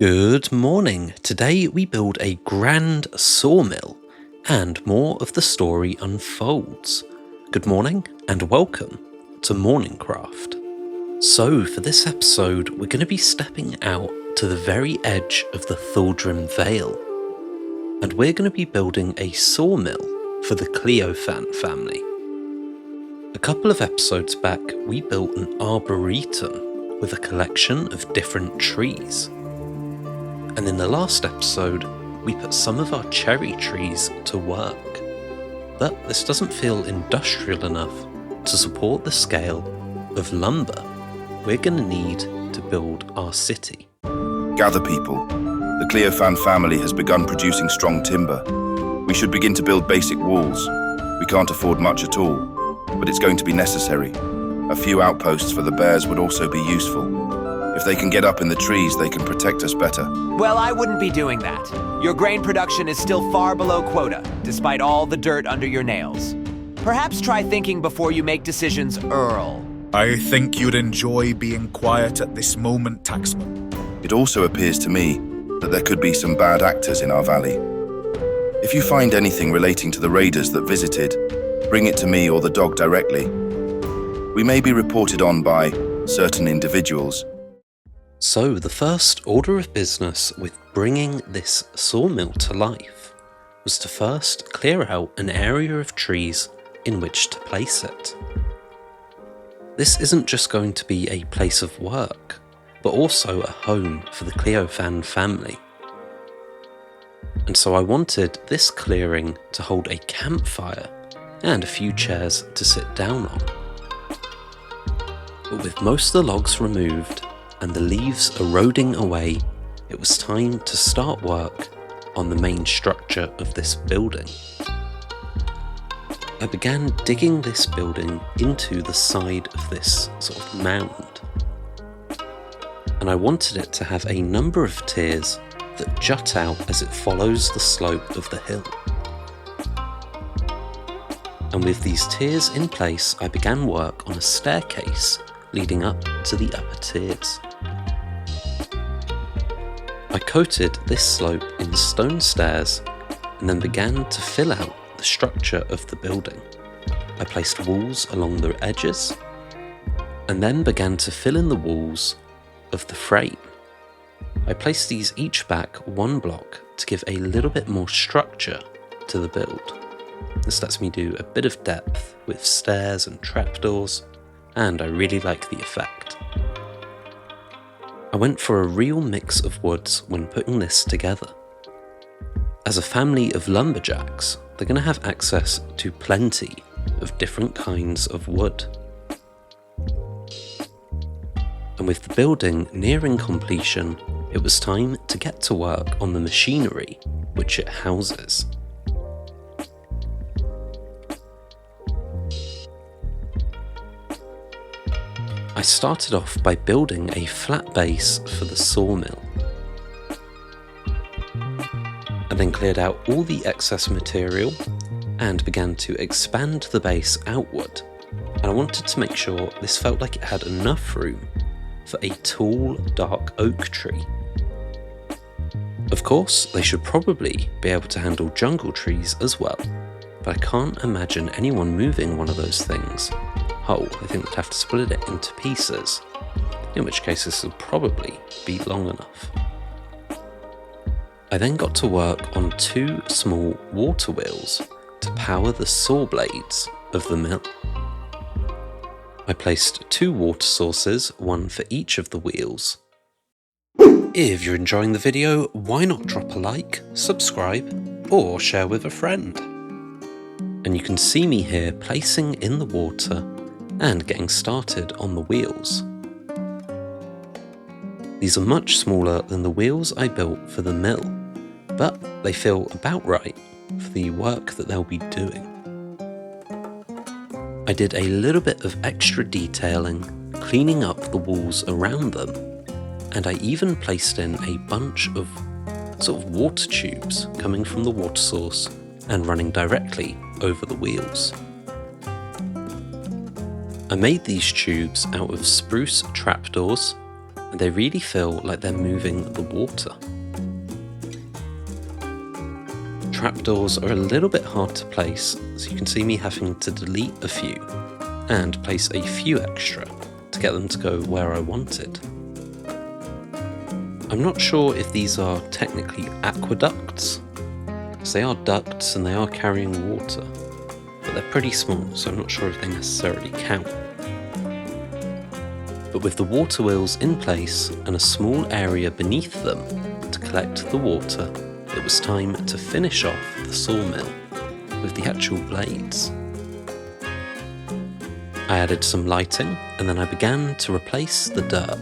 Good morning! Today we build a grand sawmill, and more of the story unfolds. Good morning, and welcome to MorningCraft. So, for this episode, we're going to be stepping out to the very edge of the Thaldrim Vale, and we're going to be building a sawmill for the Cleofan family. A couple of episodes back, we built an arboretum with a collection of different trees. And in the last episode, we put some of our cherry trees to work. But this doesn't feel industrial enough to support the scale of lumber we're going to need to build our city. Gather, people. The Cleofan family has begun producing strong timber. We should begin to build basic walls. We can't afford much at all, but it's going to be necessary. A few outposts for the bears would also be useful. If they can get up in the trees, they can protect us better. Well, I wouldn't be doing that. Your grain production is still far below quota, despite all the dirt under your nails. Perhaps try thinking before you make decisions, Earl. I think you'd enjoy being quiet at this moment, Taxman. It also appears to me that there could be some bad actors in our valley. If you find anything relating to the raiders that visited, bring it to me or the dog directly. We may be reported on by certain individuals. So the first order of business with bringing this sawmill to life was to first clear out an area of trees in which to place it. This isn't just going to be a place of work, but also a home for the Cleofan family. And so I wanted this clearing to hold a campfire and a few chairs to sit down on. But with most of the logs removed, and the leaves eroding away, it was time to start work on the main structure of this building. I began digging this building into the side of this sort of mound, and I wanted it to have a number of tiers that jut out as it follows the slope of the hill. And with these tiers in place, I began work on a staircase leading up to the upper tiers. I coated this slope in stone stairs and then began to fill out the structure of the building. I placed walls along the edges and then began to fill in the walls of the frame. I placed these each back one block to give a little bit more structure to the build. This lets me do a bit of depth with stairs and trapdoors, and I really like the effect. I went for a real mix of woods when putting this together. As a family of lumberjacks, they're going to have access to plenty of different kinds of wood. And with the building nearing completion, it was time to get to work on the machinery which it houses. I started off by building a flat base for the sawmill. I then cleared out all the excess material and began to expand the base outward, and I wanted to make sure this felt like it had enough room for a tall, dark oak tree. Of course, they should probably be able to handle jungle trees as well, but I can't imagine anyone moving one of those things. I think they'd have to split it into pieces, in which case this will probably be long enough. I then got to work on two small water wheels to power the saw blades of the mill. I placed two water sources, one for each of the wheels. If you're enjoying the video, why not drop a like, subscribe, or share with a friend? And you can see me here placing in the water and getting started on the wheels. These are much smaller than the wheels I built for the mill, but they feel about right for the work that they'll be doing. I did a little bit of extra detailing, cleaning up the walls around them, and I even placed in a bunch of sort of water tubes coming from the water source and running directly over the wheels. I made these tubes out of spruce trapdoors, and they really feel like they're moving the water. Trapdoors are a little bit hard to place, so you can see me having to delete a few and place a few extra to get them to go where I wanted. I'm not sure if these are technically aqueducts, because they are ducts and they are carrying water, but they're pretty small, so I'm not sure if they necessarily count. But with the water wheels in place and a small area beneath them to collect the water, it was time to finish off the sawmill with the actual blades. I added some lighting, and then I began to replace the dirt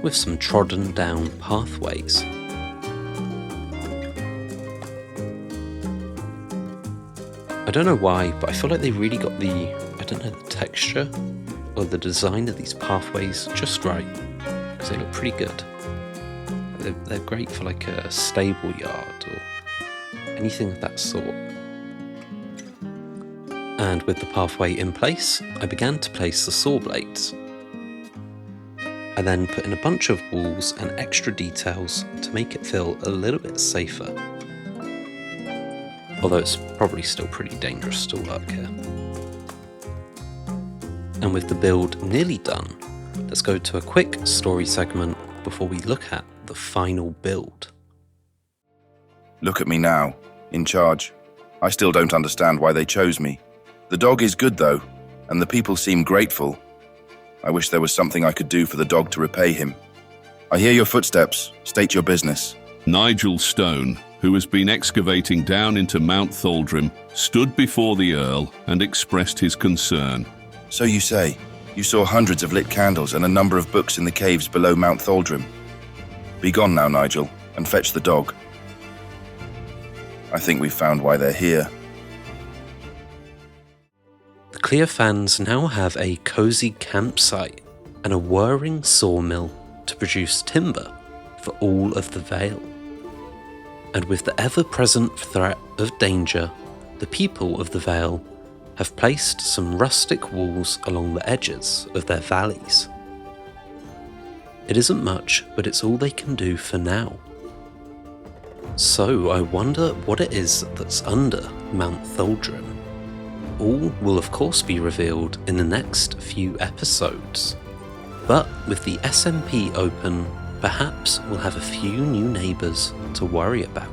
with some trodden down pathways. I don't know why, but I feel like they really got the texture or the design of these pathways just right, because they look pretty good. They're great for like a stable yard or anything of that sort. And with the pathway in place, I began to place the saw blades. I then put in a bunch of walls and extra details to make it feel a little bit safer. Although it's probably still pretty dangerous to work here. And with the build nearly done, let's go to a quick story segment before we look at the final build. Look at me now, in charge. I still don't understand why they chose me. The dog is good though, and the people seem grateful. I wish there was something I could do for the dog to repay him. I hear your footsteps. State your business. Nigel Stone, who has been excavating down into Mount Thaldrim, stood before the Earl and expressed his concern. So you say, you saw hundreds of lit candles and a number of books in the caves below Mount Thaldrim. Be gone now, Nigel, and fetch the dog. I think we've found why they're here. The Clearfans now have a cosy campsite and a whirring sawmill to produce timber for all of the Vale. And with the ever-present threat of danger, the people of the Vale have placed some rustic walls along the edges of their valleys. It isn't much, but it's all they can do for now. So I wonder what it is that's under Mount Thaldrim. All will of course be revealed in the next few episodes. But with the SMP open, perhaps we'll have a few new neighbours to worry about.